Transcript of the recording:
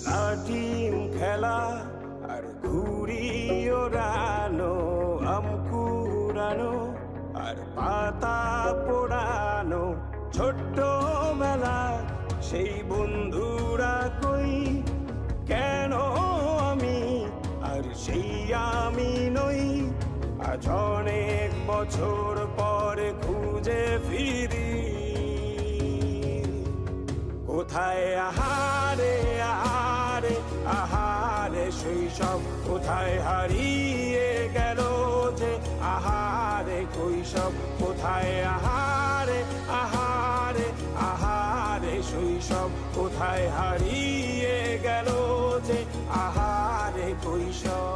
লাটিম খেলা আর ঘুড়ি ওড়ানো, আম কুড়ানো আর পাতা পোড়ানো, ছোট্ট বেলা সেই বন্ধুরা কই, কেন আমি আর সেই আমি নই। আজ অনেক বছর পরে খুঁজে ফিরি, কোথায় আহারে আহারে আহারে শৈশব, কোথায় হারিয়ে গেল যে আহারে কৈশব, কোথায় আহারে আহারে আহারে শৈশব, কোথায় হারিয়ে গেল যে আহারে কৈশব।